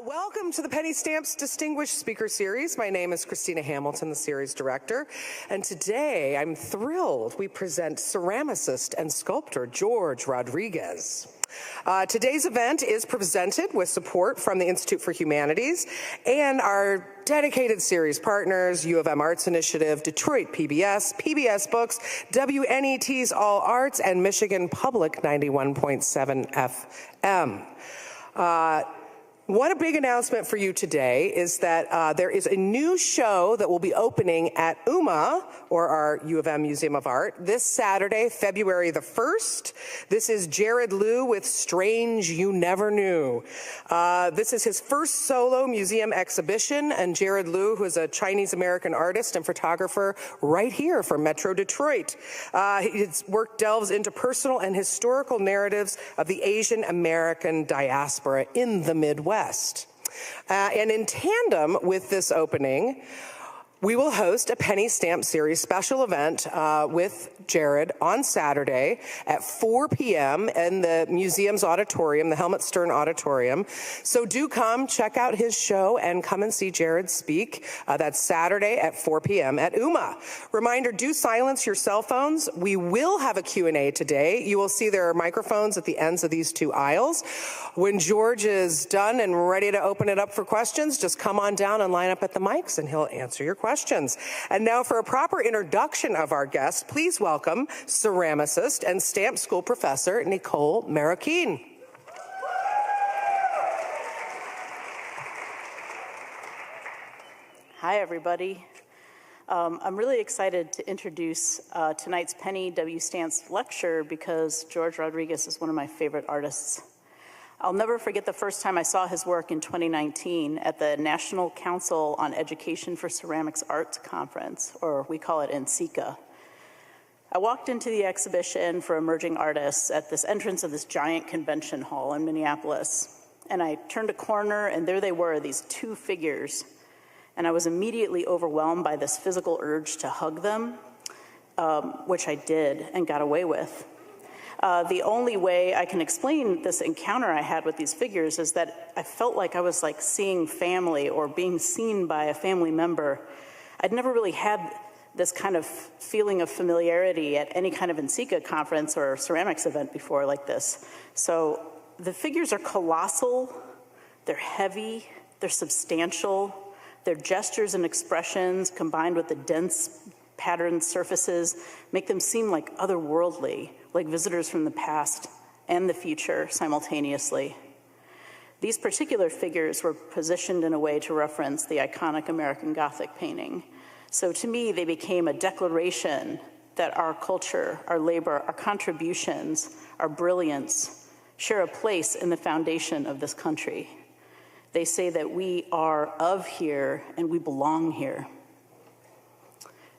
Welcome to the Penny Stamps Distinguished Speaker Series. My name is Christina Hamilton, the series director, and today I'm thrilled we present ceramicist and sculptor George Rodriguez. Today's event is presented with support from the Institute for Humanities and our dedicated series partners, U of M Arts Initiative, Detroit PBS, PBS Books, WNET's All Arts, and Michigan Public 91.7 FM. One big announcement for you today is that there is a new show that will be opening at UMA, or our U of M Museum of Art, this Saturday, February the 1st. This is Jared Liu with Strange You Never Knew. This is his first solo museum exhibition, and Jared Liu, who is a Chinese-American artist and photographer right here from Metro Detroit. His work delves into personal and historical narratives of the Asian American diaspora in the Midwest. And in tandem with this opening, we will host a Penny Stamp Series special event with Jared on Saturday at 4 p.m. in the museum's auditorium, the Helmut Stern Auditorium. So do come, check out his show, and come and see Jared speak. That's Saturday at 4 p.m. at UMA. Reminder, do silence your cell phones. We will have a Q&A today. You will see there are microphones at the ends of these two aisles. When George is done and ready to open it up for questions, just come on down and line up at the mics, and he'll answer your questions. And now for a proper introduction of our guest, please welcome ceramicist and stamp school professor Nicole Marroquin. Hi, everybody. I'm really excited to introduce tonight's Penny W. Stamps lecture because George Rodriguez is one of my favorite artists. I'll never forget the first time I saw his work in 2019 at the National Council on Education for Ceramics Arts Conference, or we call it NCECA. I walked into the exhibition for emerging artists at this entrance of this giant convention hall in Minneapolis, and I turned a corner, and there they were, these two figures, and I was immediately overwhelmed by this physical urge to hug them, which I did and got away with. The only way I can explain this encounter I had with these figures is that I felt like I was like seeing family or being seen by a family member. I'd never really had this kind of feeling of familiarity at any kind of NCECA conference or ceramics event before like this. So the figures are colossal, they're heavy, they're substantial, their gestures and expressions combined with the dense patterned surfaces make them seem like otherworldly, like visitors from the past and the future simultaneously. These particular figures were positioned in a way to reference the iconic American Gothic painting. So to me, they became a declaration that our culture, our labor, our contributions, our brilliance share a place in the foundation of this country. They say that we are of here and we belong here.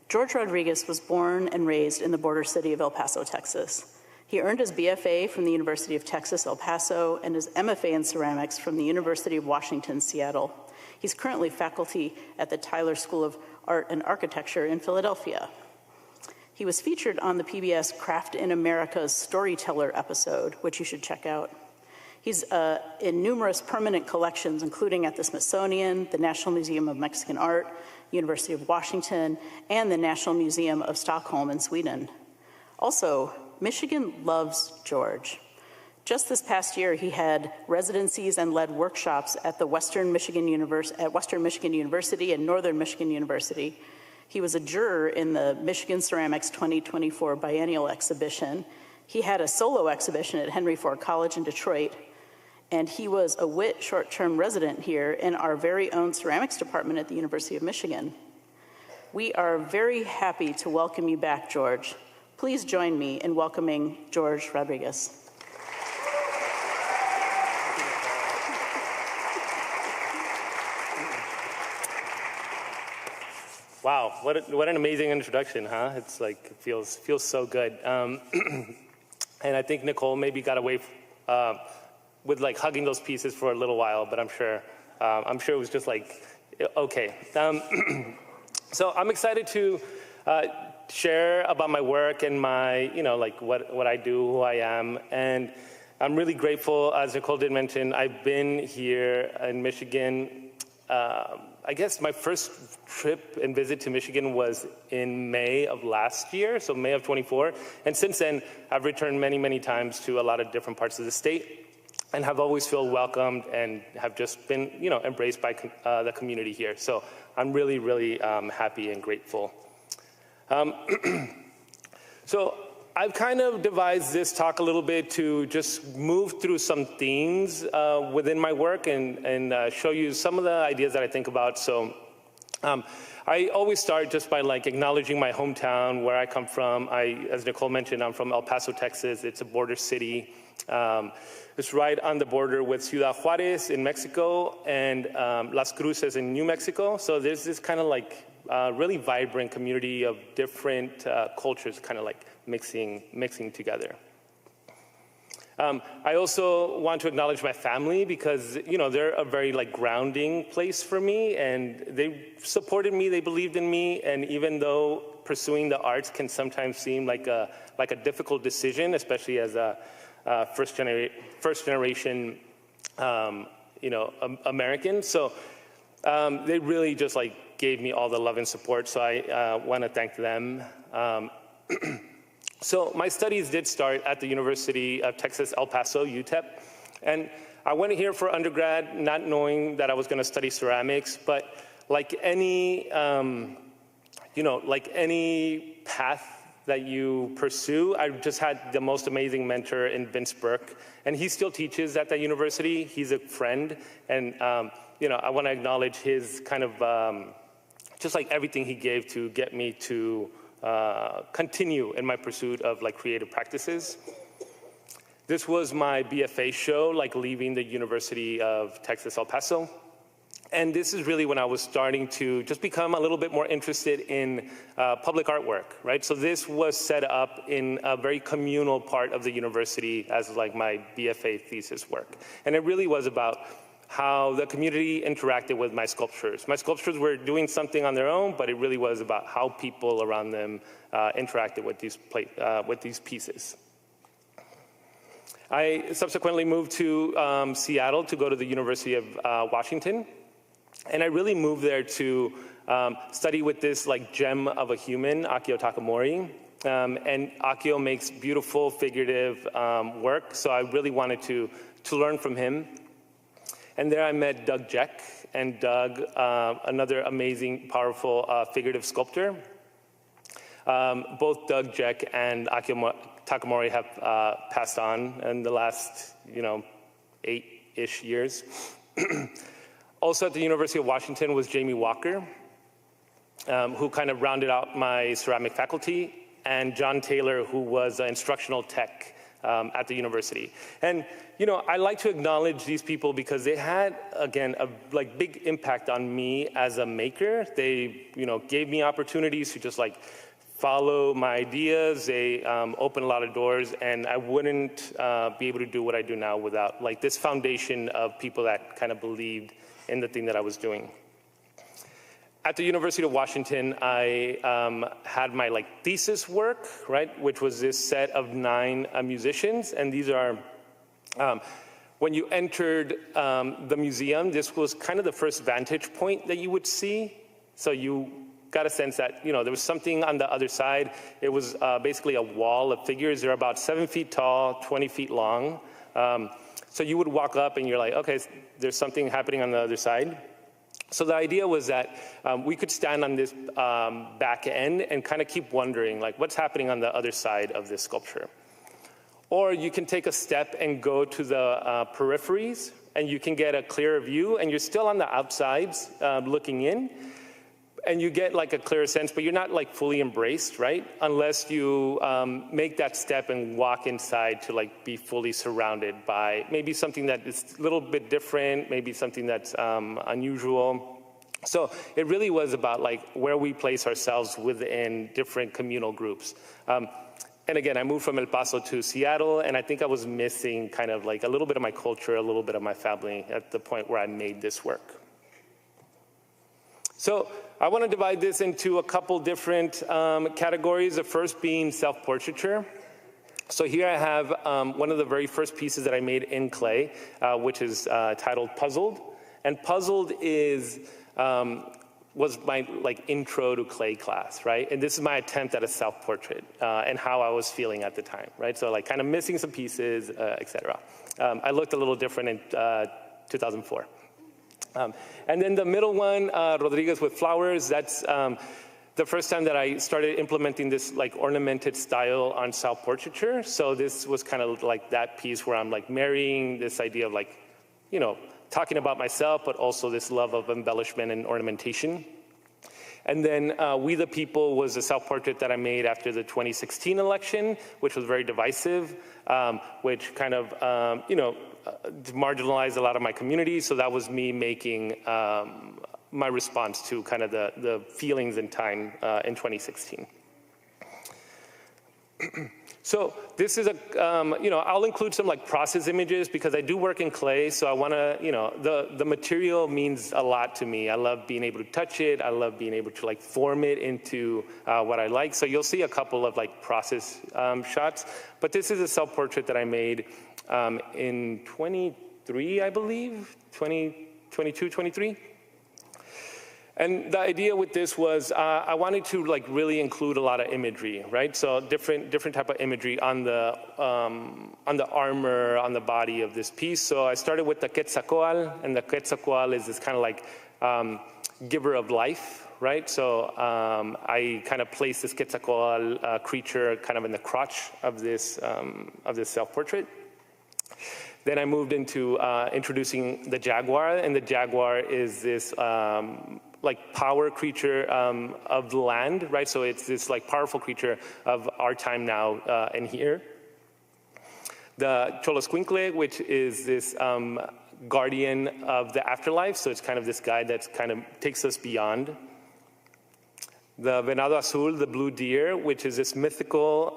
George Rodriguez was born and raised in the border city of El Paso, Texas. He earned his BFA from the University of Texas, El Paso, and his MFA in ceramics from the University of Washington, Seattle. He's currently faculty at the Tyler School of Art and Architecture in Philadelphia. He was featured on the PBS Craft in America's Storyteller episode, which you should check out. He's in numerous permanent collections, including at the Smithsonian, the National Museum of Mexican Art, University of Washington, and the National Museum of Stockholm in Sweden. Also, Michigan loves George. Just this past year, he had residencies and led workshops at the Western Michigan University and Northern Michigan University. He was a juror in the Michigan Ceramics 2024 Biennial Exhibition. He had a solo exhibition at Henry Ford College in Detroit, and he was a WIT short-term resident here in our very own ceramics department at the University of Michigan. We are very happy to welcome you back, George. Please join me in welcoming George Rodriguez. Wow, what an amazing introduction, huh? It's like, it feels so good. And I think Nicole maybe got away with like hugging those pieces for a little while, but I'm sure it was just like, okay. So I'm excited to share about my work and my, like what I do, who I am. And I'm really grateful, as Nicole did mention, I've been here in Michigan. I guess my first trip and visit to Michigan was in May of last year, so May of 24. And since then, I've returned many, many times to a lot of different parts of the state and have always felt welcomed and have just been, embraced by the community here. So I'm really, really happy and grateful. So I've kind of devised this talk a little bit to just move through some themes within my work and show you some of the ideas that I think about. So I always start just by acknowledging my hometown, where I come from. As Nicole mentioned, I'm from El Paso, Texas. It's a border city. It's right on the border with Ciudad Juarez in Mexico and Las Cruces in New Mexico. So there's this kind of really vibrant community of different cultures kind of mixing together. I also want to acknowledge my family because, they're a very grounding place for me, and they supported me, they believed in me, and even though pursuing the arts can sometimes seem like a difficult decision, especially as a first generation American. So they really just gave me all the love and support, so I want to thank them. So my studies did start at the University of Texas, El Paso, UTEP, and I went here for undergrad not knowing that I was going to study ceramics, but like any path that you pursue, I just had the most amazing mentor in Vince Burke, and he still teaches at that university. He's a friend, and I want to acknowledge his kind of just everything he gave to get me to continue in my pursuit of creative practices. This was my BFA show, leaving the University of Texas, El Paso. And this is really when I was starting to just become a little bit more interested in public artwork, right? So this was set up in a very communal part of the university as my BFA thesis work. And it really was about how the community interacted with my sculptures. My sculptures were doing something on their own, but it really was about how people around them interacted with these pieces. I subsequently moved to Seattle to go to the University of Washington, and I really moved there to study with this gem of a human, Akio Takamori. And Akio makes beautiful figurative work, so I really wanted to learn from him. And there I met Doug Jeck, and Doug, another amazing, powerful figurative sculptor. Both Doug Jeck and Akio Takamori have passed on in the last, 8-ish years. Also at the University of Washington was Jamie Walker, who kind of rounded out my ceramic faculty, and John Taylor, who was an instructional tech at the university. And I like to acknowledge these people because they had, again, a big impact on me as a maker. They, gave me opportunities to just follow my ideas. They opened a lot of doors, and I wouldn't be able to do what I do now without this foundation of people that kind of believed in the thing that I was doing. At the University of Washington, I had my thesis work, right, which was this set of 9 musicians, and these are, when you entered the museum, this was kind of the first vantage point that you would see. So you got a sense that, there was something on the other side. It was basically a wall of figures. They're about 7 feet tall, 20 feet long. So you would walk up and you're like, okay, there's something happening on the other side. So the idea was that we could stand on this back end and kind of keep wondering, what's happening on the other side of this sculpture? Or you can take a step and go to the peripheries, and you can get a clearer view, and you're still on the outsides looking in, and you get a clearer sense, but you're not fully embraced, right? Unless you make that step and walk inside to be fully surrounded by maybe something that is a little bit different, maybe something that's unusual. So it really was about where we place ourselves within different communal groups. And again, I moved from El Paso to Seattle, and I think I was missing kind of a little bit of my culture, a little bit of my family at the point where I made this work. So I want to divide this into a couple different categories, the first being self-portraiture. So here I have one of the very first pieces that I made in clay, which is titled Puzzled. And Puzzled was my intro to clay class, right? And this is my attempt at a self-portrait and how I was feeling at the time, right? So kind of missing some pieces, etc. I looked a little different in 2004. And then the middle one, Rodriguez with flowers, that's the first time that I started implementing this ornamented style on self-portraiture. So this was kind of like that piece where I'm marrying this idea of talking about myself, but also this love of embellishment and ornamentation. And then We the People was a self-portrait that I made after the 2016 election, which was very divisive, which kind of, marginalized a lot of my community. So that was me making my response to kind of the feelings and time in 2016. So this is I'll include some process images because I do work in clay, so I want to, the material means a lot to me. I love being able to touch it. I love being able to form it into what I like. So you'll see a couple of process shots, but this is a self-portrait that I made in 23, I believe, 22, 23. And the idea with this was I wanted to really include a lot of imagery, right? So different type of imagery on the armor, on the body of this piece. So I started with the Quetzalcoatl, and the Quetzalcoatl is this kind of giver of life, right? So I kind of placed this Quetzalcoatl creature kind of in the crotch of this self-portrait. Then I moved into introducing the jaguar, and the jaguar is this power creature of the land, right? So it's this powerful creature of our time now and here. The Choloscuincle, which is this guardian of the afterlife, so it's kind of this guy that's kind of takes us beyond. The Venado Azul, the blue deer, which is this mythical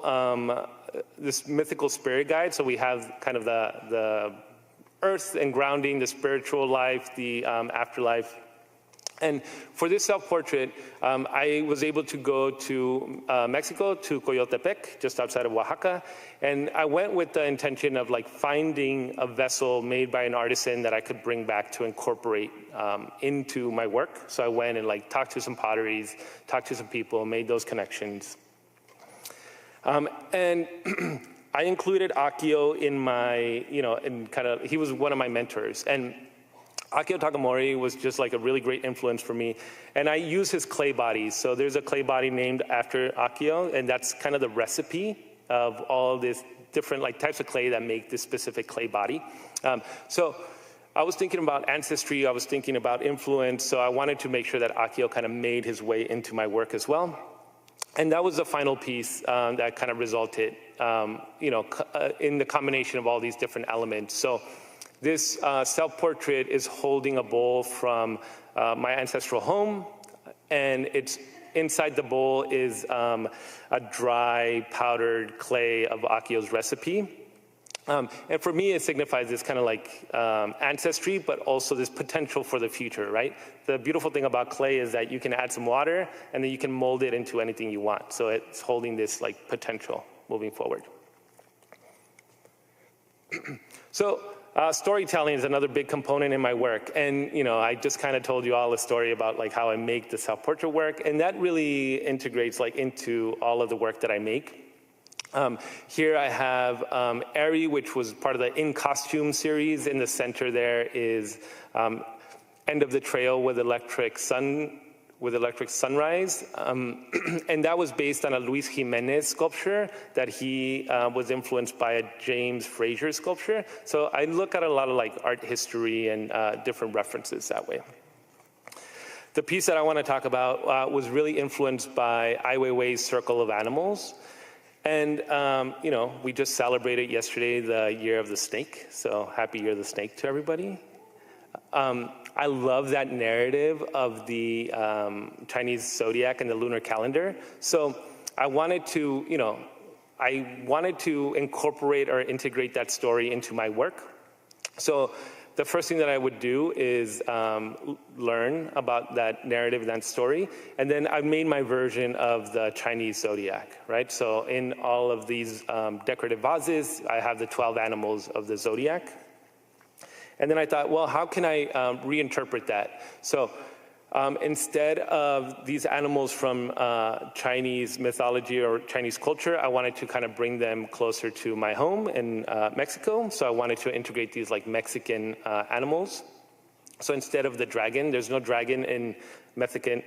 spirit guide. So we have kind of the earth and grounding, the spiritual life, the afterlife. And for this self-portrait, I was able to go to Mexico, to Coyotepec, just outside of Oaxaca. And I went with the intention of finding a vessel made by an artisan that I could bring back to incorporate into my work. So I went and talked to some potteries, talked to some people, made those connections. And I included Akio in my, he was one of my mentors. And Akio Takamori was just a really great influence for me. And I use his clay bodies. So there's a clay body named after Akio, and that's kind of the recipe of all these different types of clay that make this specific clay body. So I was thinking about ancestry, I was thinking about influence, so I wanted to make sure that Akio kind of made his way into my work as well. And that was the final piece that kind of resulted, in the combination of all these different elements. So this self-portrait is holding a bowl from my ancestral home, and it's inside the bowl is a dry powdered clay of Akio's recipe. And for me, it signifies this kind of ancestry, but also this potential for the future, right? The beautiful thing about clay is that you can add some water, and then you can mold it into anything you want. So it's holding this potential moving forward. So storytelling is another big component in my work. And, I just kind of told you all a story about how I make the self-portrait work. And that really integrates into all of the work that I make. Here I have Ari, which was part of the In Costume series. In the center there is End of the Trail with Electric Sunrise. And that was based on a Luis Jimenez sculpture that he was influenced by a James Fraser sculpture. So I look at a lot of art history and different references that way. The piece that I want to talk about was really influenced by Ai Weiwei's Circle of Animals. And, we just celebrated yesterday the Year of the Snake. So happy Year of the Snake to everybody. I love that narrative of the Chinese zodiac and the lunar calendar. So I wanted to, incorporate or integrate that story into my work. So the first thing that I would do is learn about that narrative and that story. And then I made my version of the Chinese zodiac, right? So in all of these decorative vases, I have the 12 animals of the zodiac. And then I thought, well, how can I reinterpret that? So instead of these animals from Chinese mythology or Chinese culture, I wanted to kind of bring them closer to my home in Mexico. So I wanted to integrate these like Mexican animals. So instead of the dragon, there's no dragon in Mexican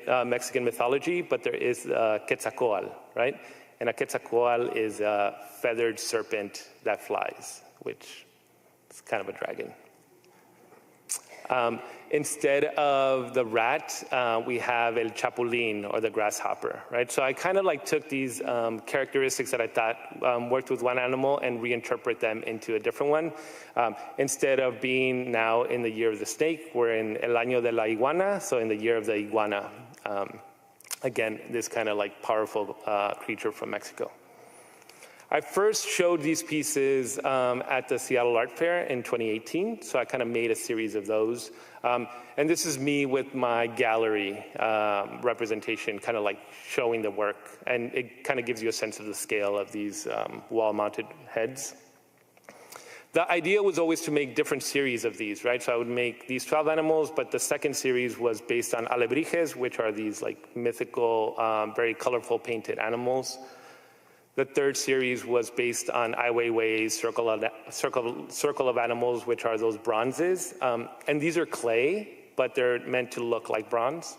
mythology, but there is Quetzalcoatl, right? And a Quetzalcoatl is a feathered serpent that flies, which is kind of a dragon. Instead of the rat, we have el chapulín, or the grasshopper, right? So I kind of like took these characteristics that I thought worked with one animal and reinterpret them into a different one. Instead of being now in the year of the snake, we're in el año de la iguana, so in the year of the iguana. Again, this kind of like powerful creature from Mexico. I first showed these pieces at the Seattle Art Fair in 2018, so I kind of made a series of those. And this is me with my gallery representation, kind of like showing the work, and it kind of gives you a sense of the scale of these wall-mounted heads. The idea was always to make different series of these, right? So I would make these 12 animals, but the second series was based on alebrijes, which are these like mythical, very colorful painted animals. The third series was based on Ai Weiwei's circle of animals, which are those bronzes. And these are clay, but they're meant to look like bronze.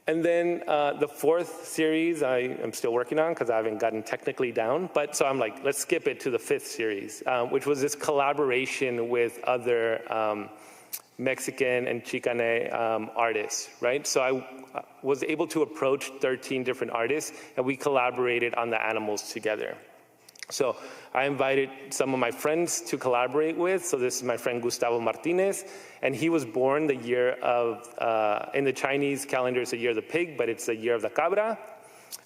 And then the fourth series I am still working on because I haven't gotten technically down. But so I'm like, let's skip it to the fifth series, which was this collaboration with other Mexican and Chicane artists, right? So I was able to approach 13 different artists, and we collaborated on the animals together. So I invited some of my friends to collaborate with. So this is my friend Gustavo Martinez, and he was born the year of, in the Chinese calendar, it's the year of the pig, but it's the year of the cabra.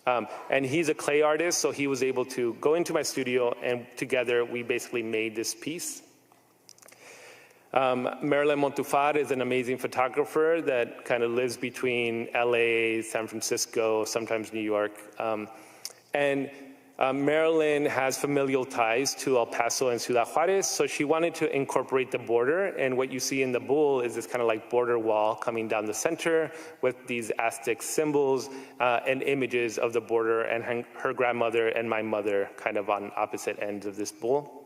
And he's a clay artist, so he was able to go into my studio, and together we basically made this piece. Marilyn Montufar is an amazing photographer that kind of lives between LA, San Francisco, sometimes New York. Marilyn has familial ties to El Paso and Ciudad Juarez, so she wanted to incorporate the border, and what you see in the bull is this kind of like border wall coming down the center with these Aztec symbols and images of the border and her grandmother and my mother kind of on opposite ends of this bull.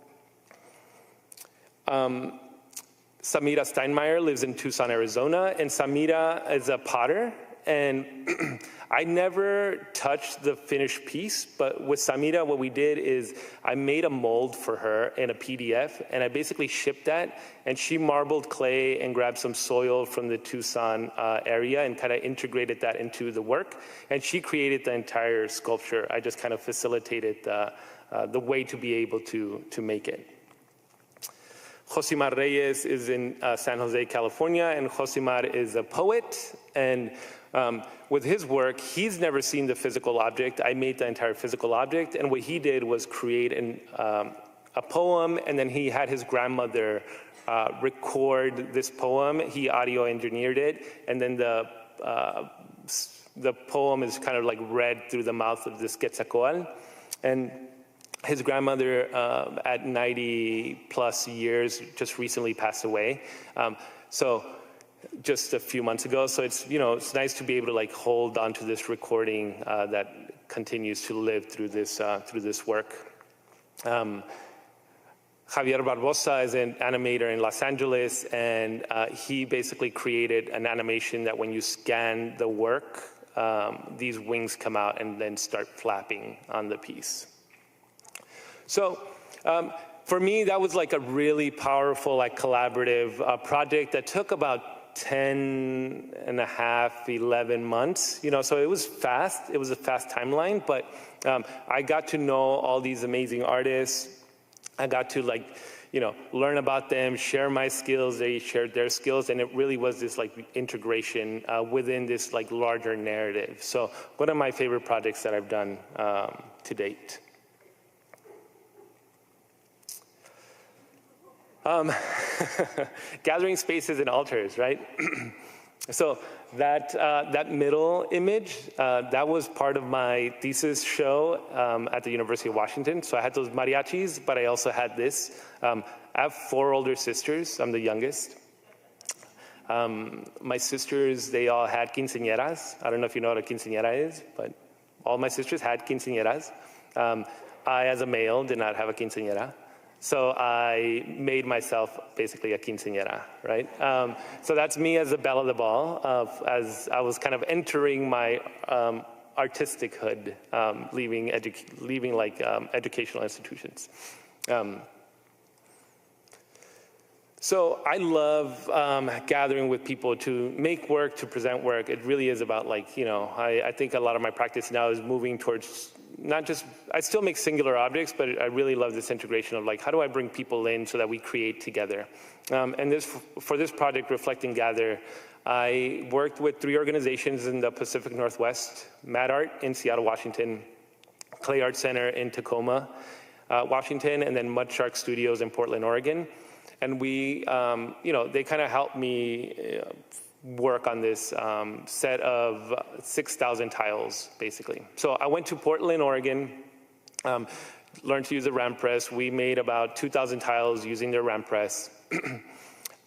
Samira Steinmeier lives in Tucson, Arizona, and Samira is a potter, and I never touched the finished piece, but with Samira, what we did is I made a mold for her in a PDF, and I basically shipped that, and she marbled clay and grabbed some soil from the Tucson area and kind of integrated that into the work, and she created the entire sculpture. I just kind of facilitated the way to be able to make it. Josimar Reyes is in San Jose, California, and Josimar is a poet, and with his work, he's never seen the physical object. I made the entire physical object, and what he did was create a poem, and then he had his grandmother record this poem. He audio engineered it, and then the poem is kind of like read through the mouth of this Quetzalcoatl. And his grandmother at 90 plus years just recently passed away. So just a few months ago. So it's, you know, it's nice to be able to like hold on to this recording that continues to live through this work. Javier Barbosa is an animator in Los Angeles, and he basically created an animation that when you scan the work, these wings come out and then start flapping on the piece. So for me, that was like a really powerful, like collaborative project that took about 10 and a half, 11 months, you know, so it was fast. It was a fast timeline, but I got to know all these amazing artists. I got to like, you know, learn about them, share my skills, they shared their skills, and it really was this like integration within this like larger narrative. So one of my favorite projects that I've done to date. Gathering spaces and altars, right? So that middle image, that was part of my thesis show at the University of Washington. So I had those mariachis, but I also had this. I have 4 older sisters. I'm the youngest. My sisters, they all had quinceañeras. I don't know if you know what a quinceañera is, but all my sisters had quinceañeras. I, as a male, did not have a quinceañera. So I made myself basically a quinceañera, right? So that's me as a belle of the ball, as I was kind of entering my artistichood, leaving educational institutions. So I love gathering with people to make work, to present work. It really is about I think a lot of my practice now is moving towards not just, I still make singular objects, but I really love this integration of how do I bring people in so that we create together. And for this project, Reflect and Gather, I worked with 3 organizations in the Pacific Northwest: Mad Art in Seattle, Washington, Clay Art Center in Tacoma, Washington, and then Mud Shark Studios in Portland, Oregon. And we, they kind of helped me work on this set of 6,000 tiles, basically. So I went to Portland, Oregon, learned to use a RAM press. We made about 2,000 tiles using their RAM press.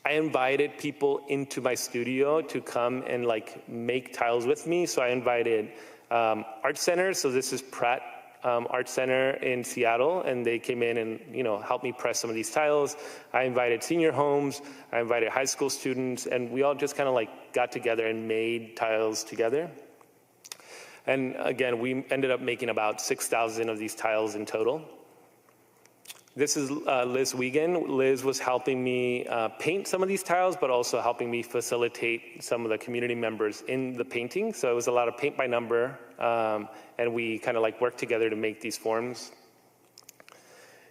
I invited people into my studio to come and make tiles with me. So I invited art centers. So this is Pratt Art Center in Seattle, and they came in and helped me press some of these tiles. I invited senior homes, I invited high school students, and we all just kind of got together and made tiles together. And again, we ended up making about 6,000 of these tiles in total. This is Liz Wiegand. Liz was helping me paint some of these tiles, but also helping me facilitate some of the community members in the painting. So it was a lot of paint by number, and we kind of worked together to make these forms.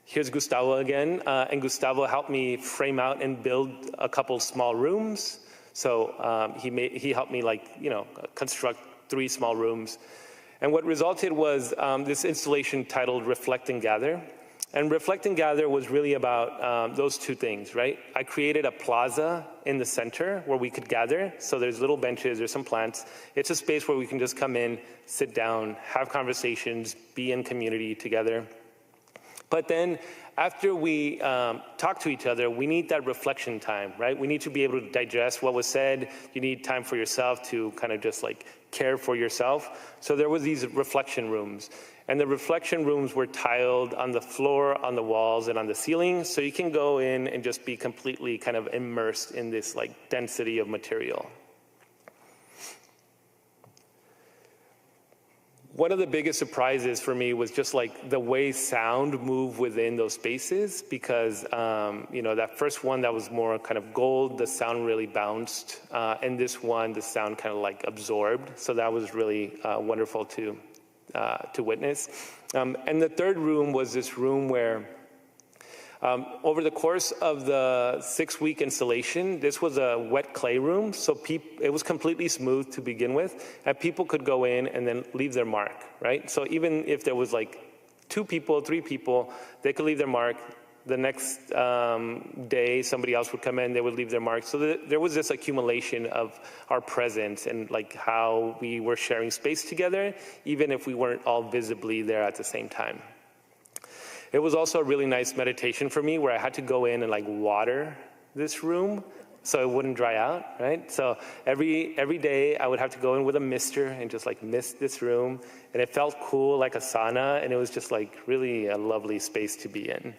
Here's Gustavo again, and Gustavo helped me frame out and build a couple small rooms. So he helped me construct 3 small rooms. And what resulted was this installation titled Reflect and Gather. And Reflect and Gather was really about those 2 things, right? I created a plaza in the center where we could gather. So there's little benches, there's some plants. It's a space where we can just come in, sit down, have conversations, be in community together. But then after we talk to each other, we need that reflection time, right? We need to be able to digest what was said. You need time for yourself to kind of just care for yourself. So there was these reflection rooms. And the reflection rooms were tiled on the floor, on the walls, and on the ceiling. So you can go in and just be completely kind of immersed in this density of material. One of the biggest surprises for me was just the way sound moved within those spaces, because that first one that was more kind of gold, the sound really bounced. And this one, the sound kind of absorbed. So that was really wonderful to witness. And the third room was this room where over the course of the 6-week installation, this was a wet clay room, so it was completely smooth to begin with, and people could go in and then leave their mark, right? So even if there was 2 people, 3 people, they could leave their mark. The next day, somebody else would come in, they would leave their mark. So there was this accumulation of our presence and how we were sharing space together, even if we weren't all visibly there at the same time. It was also a really nice meditation for me, where I had to go in and water this room so it wouldn't dry out, right? So every day I would have to go in with a mister and just mist this room, and it felt cool, like a sauna, and it was just really a lovely space to be in.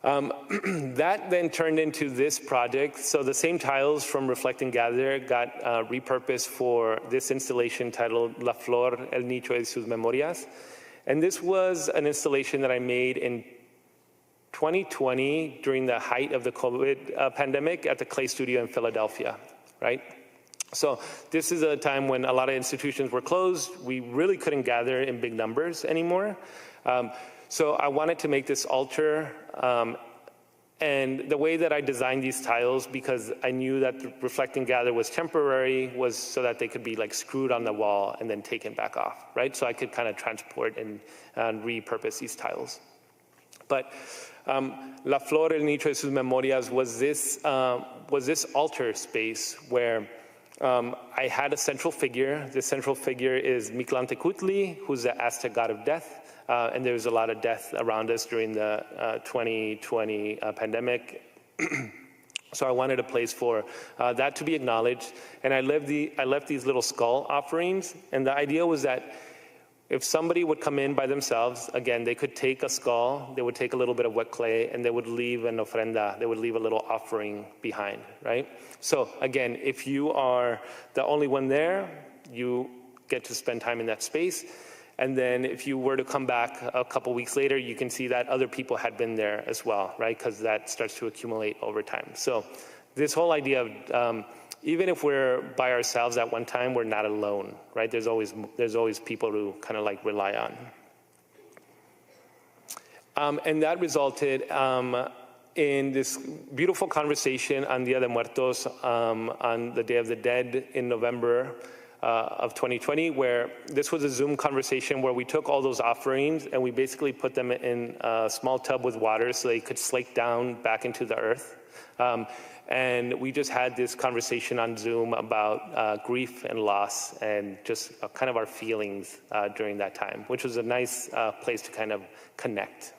That then turned into this project. So the same tiles from Reflect and Gather got repurposed for this installation titled La Flor, el Nicho de sus Memorias. And this was an installation that I made in 2020 during the height of the COVID pandemic at the Clay Studio in Philadelphia, right? So this is a time when a lot of institutions were closed. We really couldn't gather in big numbers anymore. So I wanted to make this altar, and the way that I designed these tiles, because I knew that the Reflect and Gather was temporary, was so that they could be screwed on the wall and then taken back off, right? So I could kind of transport and repurpose these tiles. But La Flor, el nicho de sus memorias was this altar space where I had a central figure. The central figure is Mictlantecutli, who's the Aztec god of death. And there was a lot of death around us during the 2020 pandemic. So I wanted a place for that to be acknowledged. And I left these little skull offerings. And the idea was that if somebody would come in by themselves, again, they could take a skull, they would take a little bit of wet clay, and they would leave an ofrenda, they would leave a little offering behind, right? So again, if you are the only one there, you get to spend time in that space. And then if you were to come back a couple weeks later, you can see that other people had been there as well, right? Because that starts to accumulate over time. So this whole idea of even if we're by ourselves at one time, we're not alone, right? There's always people to kind of like rely on. And that resulted in this beautiful conversation on Dia de Muertos on the Day of the Dead in November of 2020, where this was a Zoom conversation where we took all those offerings and we basically put them in a small tub with water so they could slake down back into the earth. And we just had this conversation on Zoom about grief and loss and just kind of our feelings during that time, which was a nice place to kind of connect.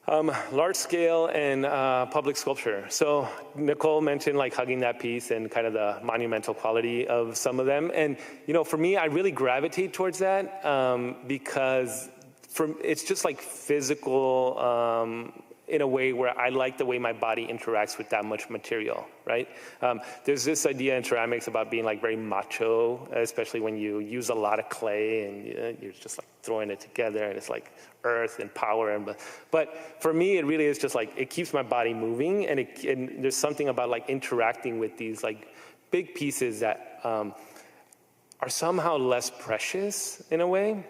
Large scale and public sculpture. So Nicole mentioned like hugging that piece and kind of the monumental quality of some of them. And, you know, for me, I really gravitate towards that because it's just like physical in a way where I like the way my body interacts with that much material, right? There's this idea in ceramics about being like very macho, especially when you use a lot of clay and you're just like throwing it together and it's like earth and power. But for me, it really is just like, it keeps my body moving and there's something about like interacting with these like big pieces that are somehow less precious in a way.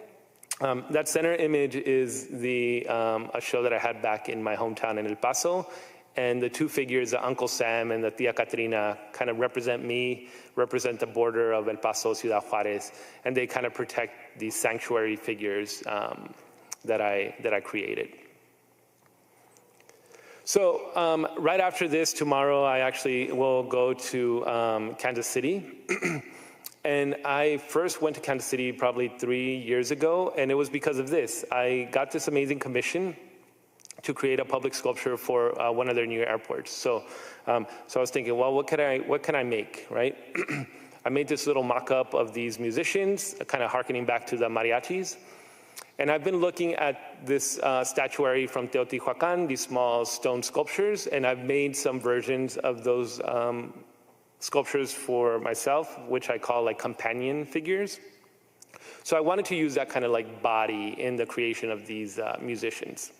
That center image is a show that I had back in my hometown in El Paso. And the two figures, the Uncle Sam and the Tia Catrina, kind of represent me, represent the border of El Paso, Ciudad Juarez, and they kind of protect these sanctuary figures that I created. So right after this, tomorrow, I actually will go to Kansas City. And I first went to Kansas City probably 3 years ago, and it was because of this. I got this amazing commission to create a public sculpture for one of their new airports. So I was thinking, well, what can I make, right? I made this little mock-up of these musicians, kind of harkening back to the mariachis. And I've been looking at this statuary from Teotihuacan, these small stone sculptures, and I've made some versions of those sculptures for myself, which I call like companion figures. So I wanted to use that kind of like body in the creation of these musicians.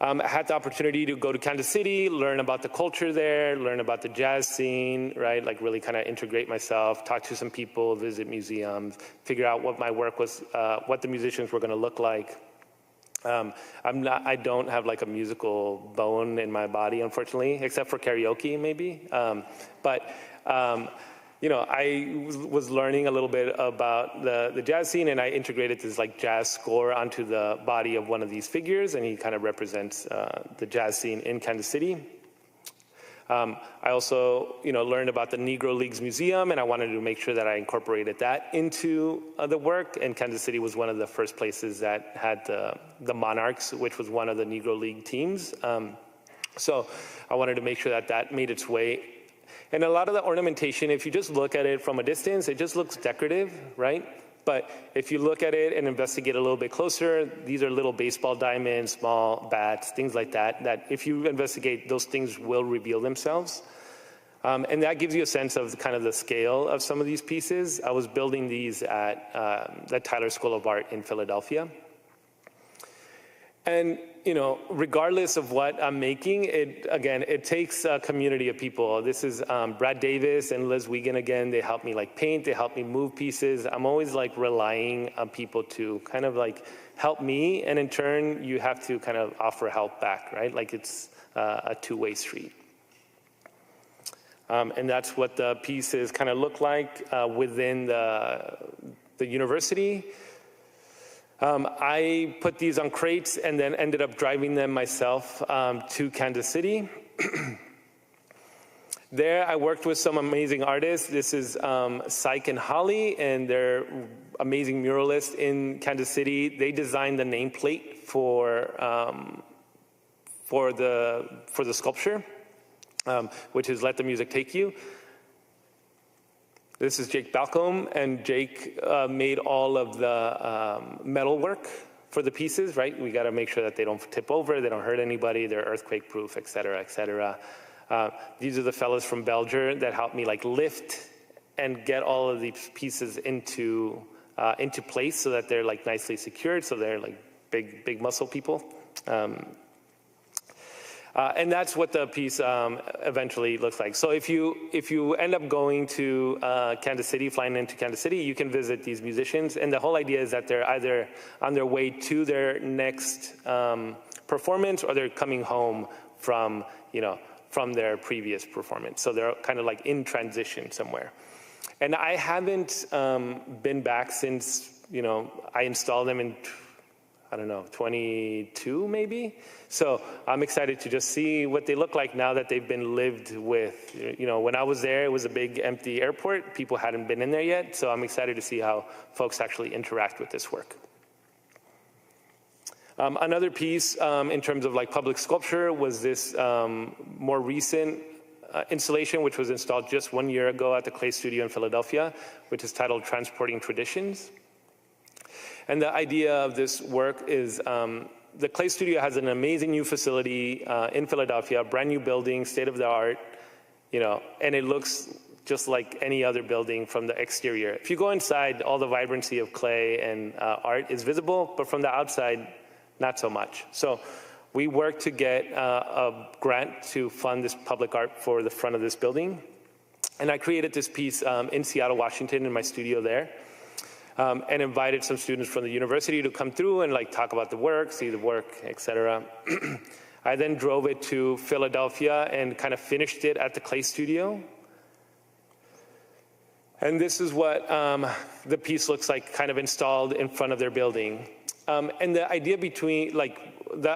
I had the opportunity to go to Kansas City, learn about the culture there, learn about the jazz scene, right? Like really kind of integrate myself, talk to some people, visit museums, figure out what my work was, what the musicians were going to look like. I don't have like a musical bone in my body, unfortunately, except for karaoke maybe. You know, I was learning a little bit about the jazz scene, and I integrated this like jazz score onto the body of one of these figures, and he kind of represents the jazz scene in Kansas City. I also, you know, learned about the Negro Leagues Museum, and I wanted to make sure that I incorporated that into the work. And Kansas City was one of the first places that had the Monarchs, which was one of the Negro League teams. So I wanted to make sure that that made its way. And a lot of the ornamentation, if you just look at it from a distance, it just looks decorative, right? But if you look at it and investigate a little bit closer, these are little baseball diamonds, small bats, things like that, that if you investigate, those things will reveal themselves. And that gives you a sense of kind of the scale of some of these pieces. I was building these at the Tyler School of Art in Philadelphia. And, you know, regardless of what I'm making, it takes a community of people. This is Brad Davis and Liz Wiegand again. They help me like paint, they help me move pieces. I'm always like relying on people to kind of like help me, and in turn, you have to kind of offer help back, right? Like it's a two-way street. And that's what the pieces kind of look like within the university. I put these on crates and then ended up driving them myself to Kansas City. There, I worked with some amazing artists. This is Syke and Holly, and they're amazing muralists in Kansas City. They designed the nameplate for the sculpture, which is "Let the Music Take You." This is Jake Balcombe, and Jake made all of the metal work for the pieces, right? We got to make sure that they don't tip over, they don't hurt anybody, they're earthquake-proof, et cetera, et cetera. These are the fellows from Belgium that helped me like lift and get all of these pieces into place so that they're like nicely secured, so they're like big muscle people. And that's what the piece eventually looks like. So if you end up going to Kansas City, flying into Kansas City, you can visit these musicians. And the whole idea is that they're either on their way to their next performance, or they're coming home from their previous performance. So they're kind of like in transition somewhere. And I haven't been back since, I installed them in, I don't know, 22 maybe. So I'm excited to just see what they look like now that they've been lived with. When I was there, it was a big empty airport. People hadn't been in there yet. So I'm excited to see how folks actually interact with this work. Another piece in terms of like public sculpture was this more recent installation, which was installed just 1 year ago at the Clay Studio in Philadelphia, which is titled Transporting Traditions. And the idea of this work is the Clay Studio has an amazing new facility in Philadelphia, a brand new building, state of the art, and it looks just like any other building from the exterior. If you go inside, all the vibrancy of clay and art is visible, but from the outside, not so much. So we worked to get a grant to fund this public art for the front of this building. And I created this piece in Seattle, Washington, in my studio there, and invited some students from the university to come through and like talk about the work, see the work, et cetera. I then drove it to Philadelphia and kind of finished it at the Clay Studio. And this is what the piece looks like kind of installed in front of their building. And the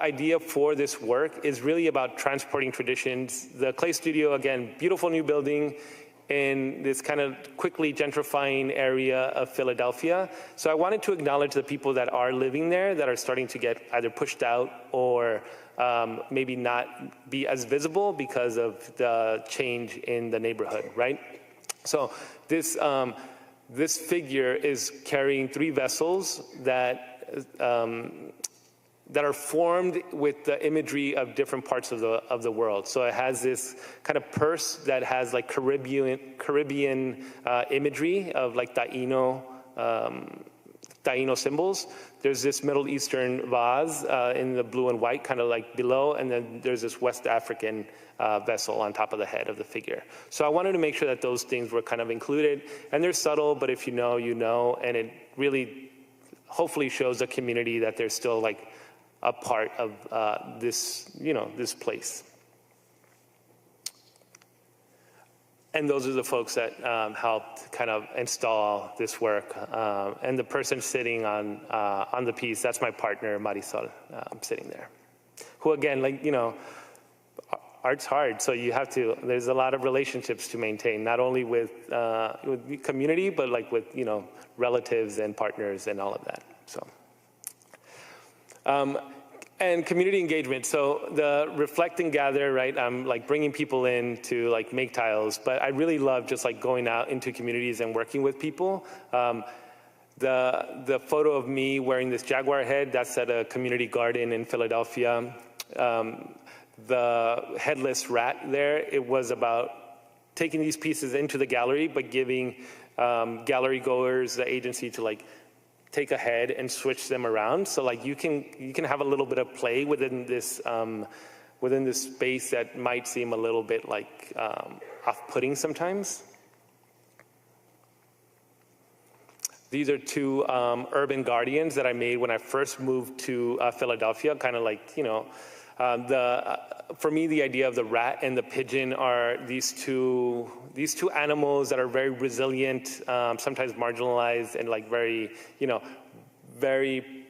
idea for this work is really about transporting traditions. The Clay Studio, again, beautiful new building in this kind of quickly gentrifying area of Philadelphia. So I wanted to acknowledge the people that are living there that are starting to get either pushed out or maybe not be as visible because of the change in the neighborhood, right? So this figure is carrying 3 vessels that are formed with the imagery of different parts of the world. So it has this kind of purse that has like Caribbean imagery of like Taino symbols. There's this Middle Eastern vase in the blue and white, kind of like below, and then there's this West African vessel on top of the head of the figure. So I wanted to make sure that those things were kind of included, and they're subtle, but if you know, you know, and it really hopefully shows the community that they're still like a part of this place. And those are the folks that helped kind of install this work. And the person sitting on the piece, that's my partner, Marisol, sitting there. Who again, art's hard, so you have to, there's a lot of relationships to maintain, not only with the community, but like with, relatives and partners and all of that, so. And community engagement, so the reflect and gather, right, I'm like bringing people in to like make tiles, but I really love just like going out into communities and working with people. The photo of me wearing this jaguar head, that's at a community garden in Philadelphia. The headless rat there, it was about taking these pieces into the gallery, but giving gallery goers the agency to like take a head and switch them around. So like you can have a little bit of play within this space that might seem a little bit like off-putting sometimes. These are 2 urban guardians that I made when I first moved to Philadelphia, kind of like, for me, the idea of the rat and the pigeon are these two animals that are very resilient, sometimes marginalized, and like very, very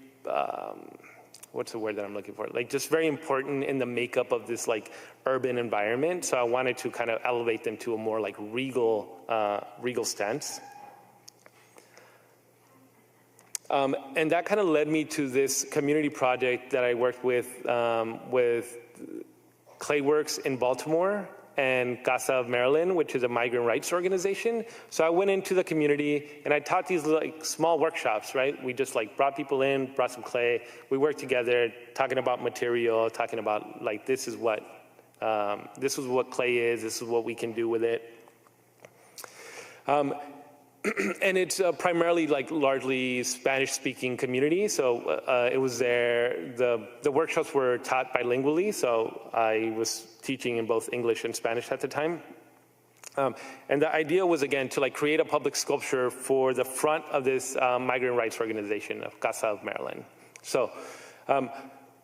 what's the word that I'm looking for? Like just very important in the makeup of this like urban environment. So I wanted to kind of elevate them to a more like regal stance. And that kind of led me to this community project that I worked with Clayworks in Baltimore and CASA of Maryland, which is a migrant rights organization. So I went into the community and I taught these like small workshops, right? We just like brought people in, brought some clay. We worked together, talking about material, talking about like this is what clay is. This is what we can do with it. And it's primarily like largely Spanish-speaking community. So it was there. The workshops were taught bilingually. So I was teaching in both English and Spanish at the time. And the idea was, again, to like create a public sculpture for the front of this migrant rights organization of CASA of Maryland. So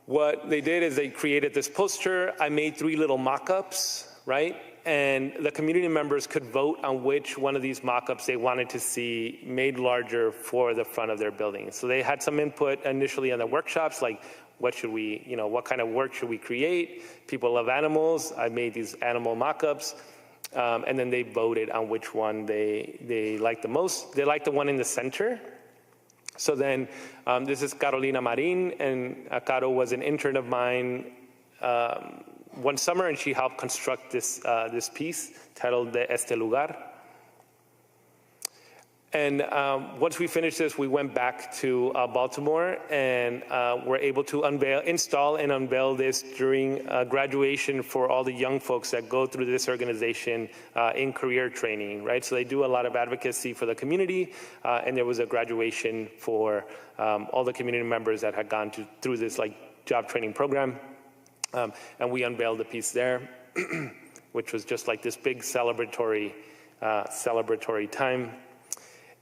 what they did is they created this poster. I made 3 little mock-ups, right? And the community members could vote on which one of these mock-ups they wanted to see made larger for the front of their building. So they had some input initially on the workshops, like what should we, what kind of work should we create? People love animals. I made these animal mock-ups. And then they voted on which one they liked the most. They liked the one in the center. So then this is Carolina Marin, and Caro was an intern of mine one summer, and she helped construct this piece titled De Este Lugar. And once we finished this, we went back to Baltimore and were able to install and unveil this during graduation for all the young folks that go through this organization in career training, right? So they do a lot of advocacy for the community, and there was a graduation for all the community members that had gone through this like job training program. And we unveiled the piece there, which was just like this big celebratory time.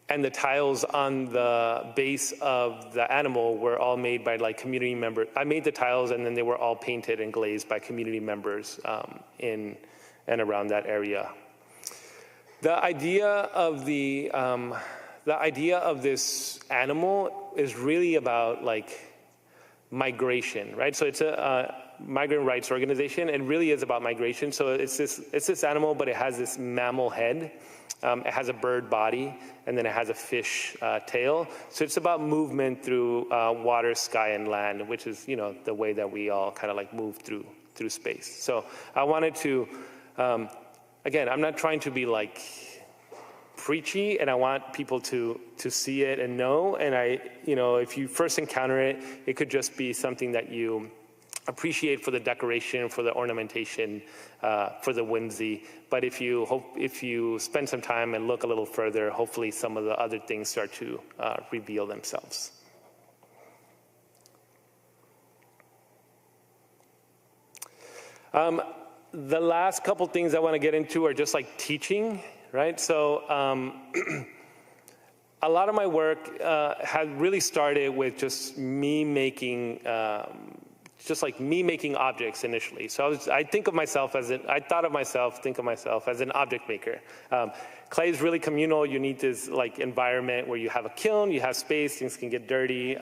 And the tiles on the base of the animal were all made by like community members. I made the tiles, and then they were all painted and glazed by community members in and around that area. The idea of this animal is really about like migration, right? So it's a migrant rights organization, and really is about migration. So it's this animal, but it has this mammal head. It has a bird body, and then it has a fish tail. So it's about movement through water, sky, and land, which is, the way that we all kind of like move through space. So I wanted to, again, I'm not trying to be like preachy, and I want people to see it and know. And if you first encounter it, it could just be something that you appreciate for the decoration, for the ornamentation, for the whimsy. But if you spend some time and look a little further, hopefully some of the other things start to reveal themselves. The last couple things I want to get into are just like teaching, right? So a lot of my work had really started with just me making objects initially. So I think of myself as an object maker. Clay is really communal. You need this like environment where you have a kiln, you have space, things can get dirty.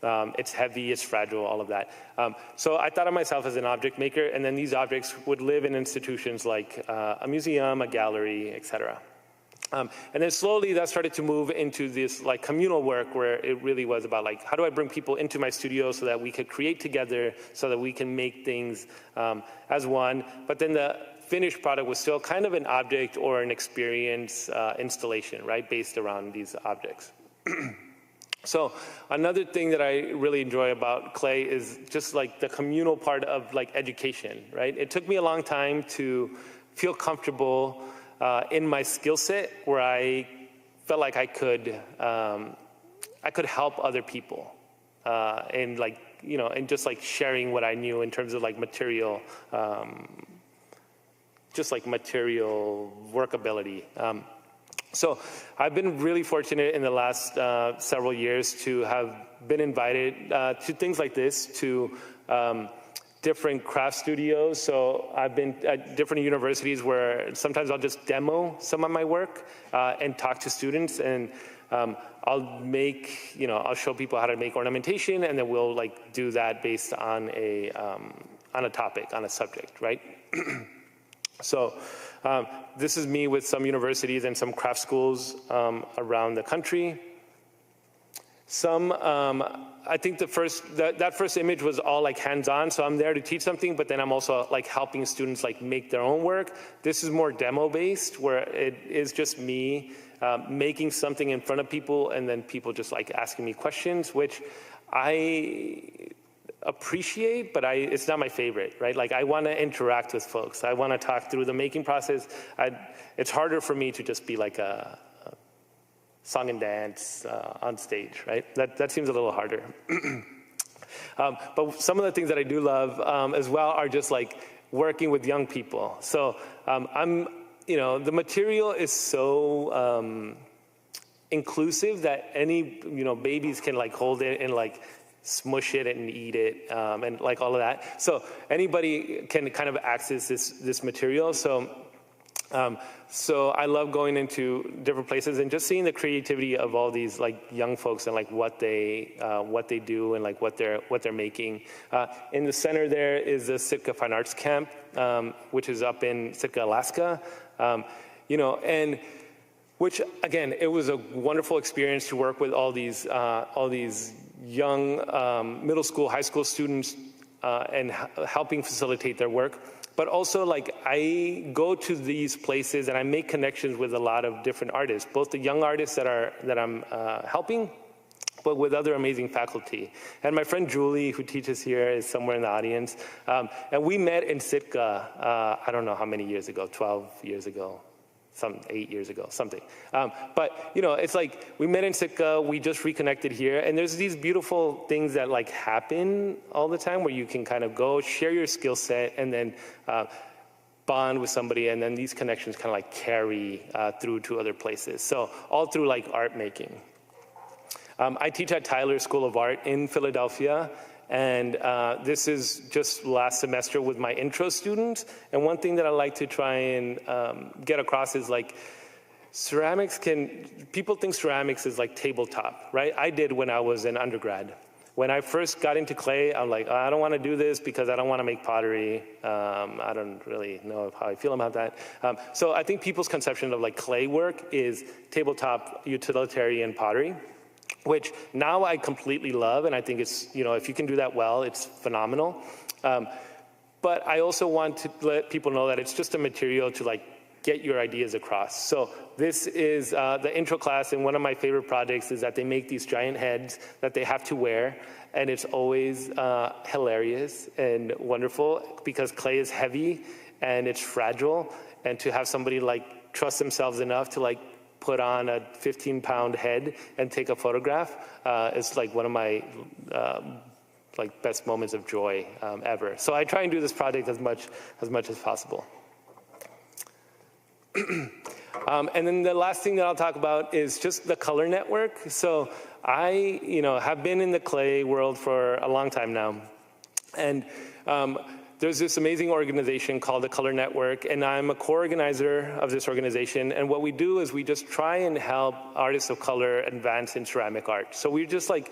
It's heavy, it's fragile, all of that. So I thought of myself as an object maker, and then these objects would live in institutions like a museum, a gallery, etc. And then slowly that started to move into this like communal work, where it really was about like, how do I bring people into my studio so that we could create together, so that we can make things as one. But then the finished product was still kind of an object or an experience installation, right, based around these objects. So another thing that I really enjoy about clay is just like the communal part of like education, right? It took me a long time to feel comfortable in my skill set, where I felt like I could help other people, and like, and just like sharing what I knew in terms of like material, just like material workability. So I've been really fortunate in the last several years to have been invited to things like this, to different craft studios. So I've been at different universities where sometimes I'll just demo some of my work and talk to students. And I'll make, I'll show people how to make ornamentation, and then we'll like do that based on a topic, on a subject, right? So this is me with some universities and some craft schools around the country. I think that first image was all like hands-on, so I'm there to teach something, but then I'm also like helping students like make their own work. This is more demo-based, where it is just me making something in front of people, and then people just like asking me questions, which I appreciate, but it's not my favorite, right? Like I want to interact with folks. I want to talk through the making process. It's harder for me to just be like a song and dance on stage, right? That seems a little harder. But some of the things that I do love as well are just like working with young people. So the material is so inclusive that any, babies can like hold it and like smush it and eat it and like all of that. So anybody can kind of access this material. So I love going into different places and just seeing the creativity of all these like young folks and like what they do and like what they're making. In the center there is the Sitka Fine Arts Camp, which is up in Sitka, Alaska. And which again, it was a wonderful experience to work with all these young middle school, high school students and helping facilitate their work. But also, like, I go to these places and I make connections with a lot of different artists, both the young artists that I'm helping, but with other amazing faculty. And my friend Julie, who teaches here, is somewhere in the audience. And we met in Sitka, I don't know how many years ago, 12 years ago. 8 years ago, something. But, it's like we met in Sitka, we just reconnected here, and there's these beautiful things that like happen all the time where you can kind of go share your skill set and then bond with somebody, and then these connections kind of like carry through to other places. So all through like art making. I teach at Tyler School of Art in Philadelphia. And this is just last semester with my intro students. And one thing that I like to try and get across is like people think ceramics is like tabletop, right? I did when I was an undergrad. When I first got into clay, I'm like, I don't want to do this because I don't want to make pottery. I don't really know how I feel about that. So I think people's conception of like clay work is tabletop utilitarian pottery, which now I completely love, and I think it's, if you can do that well, it's phenomenal. But I also want to let people know that it's just a material to like get your ideas across. So this is the intro class, and one of my favorite projects is that they make these giant heads that they have to wear, and it's always hilarious and wonderful because clay is heavy and it's fragile, and to have somebody like trust themselves enough to like put on a 15-pound head and take a photograph is like one of my like best moments of joy ever. So I try and do this project as much as possible. And then the last thing that I'll talk about is just the color network. So I, have been in the clay world for a long time now, and there's this amazing organization called the Color Network, and I'm a co-organizer of this organization. And what we do is we just try and help artists of color advance in ceramic art. So we're just like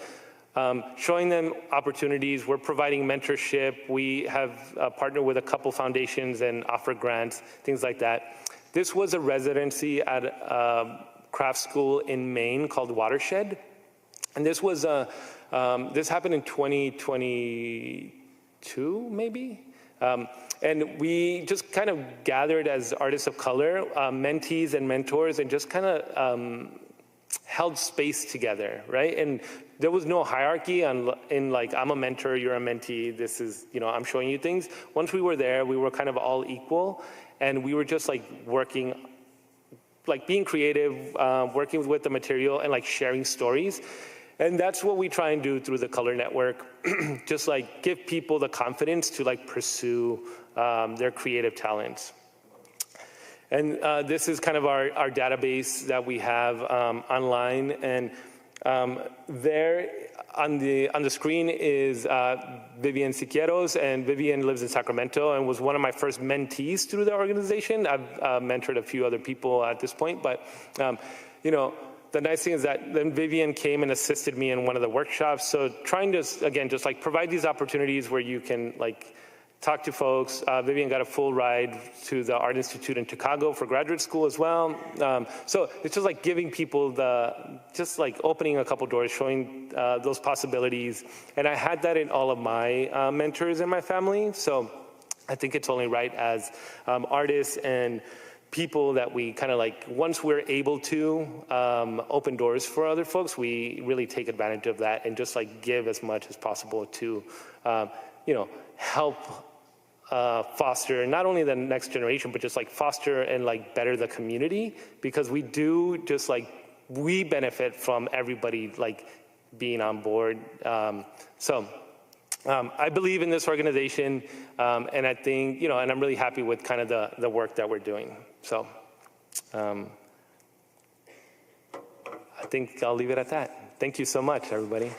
showing them opportunities. We're providing mentorship. We have partnered with a couple foundations and offer grants, things like that. This was a residency at a craft school in Maine called Watershed. And this was this happened in 2022, maybe? And we just kind of gathered as artists of color, mentees and mentors, and just kind of held space together, right? And there was no hierarchy in like, I'm a mentor, you're a mentee, this is, I'm showing you things. Once we were there, we were kind of all equal, and we were just like working, like being creative, working with the material and like sharing stories. And that's what we try and do through the Color Network, just like give people the confidence to like pursue their creative talents. And this is kind of our database that we have online. And there on the screen is Vivian Siqueiros, and Vivian lives in Sacramento and was one of my first mentees through the organization. I've mentored a few other people at this point, but the nice thing is that then Vivian came and assisted me in one of the workshops. So trying to, again, just like provide these opportunities where you can like talk to folks. Vivian got a full ride to the Art Institute in Chicago for graduate school as well. So it's just like giving people just like opening a couple doors, showing those possibilities. And I had that in all of my mentors in my family. So I think it's only right as artists and people that we kind of like, once we're able to open doors for other folks, we really take advantage of that and just like give as much as possible to, you know, help foster not only the next generation, but just like foster and like better the community, because we do just like, we benefit from everybody like being on board. I believe in this organization, and I think, you know, and I'm really happy with kind of the work that we're doing. So I think I'll leave it at that. Thank you so much, everybody.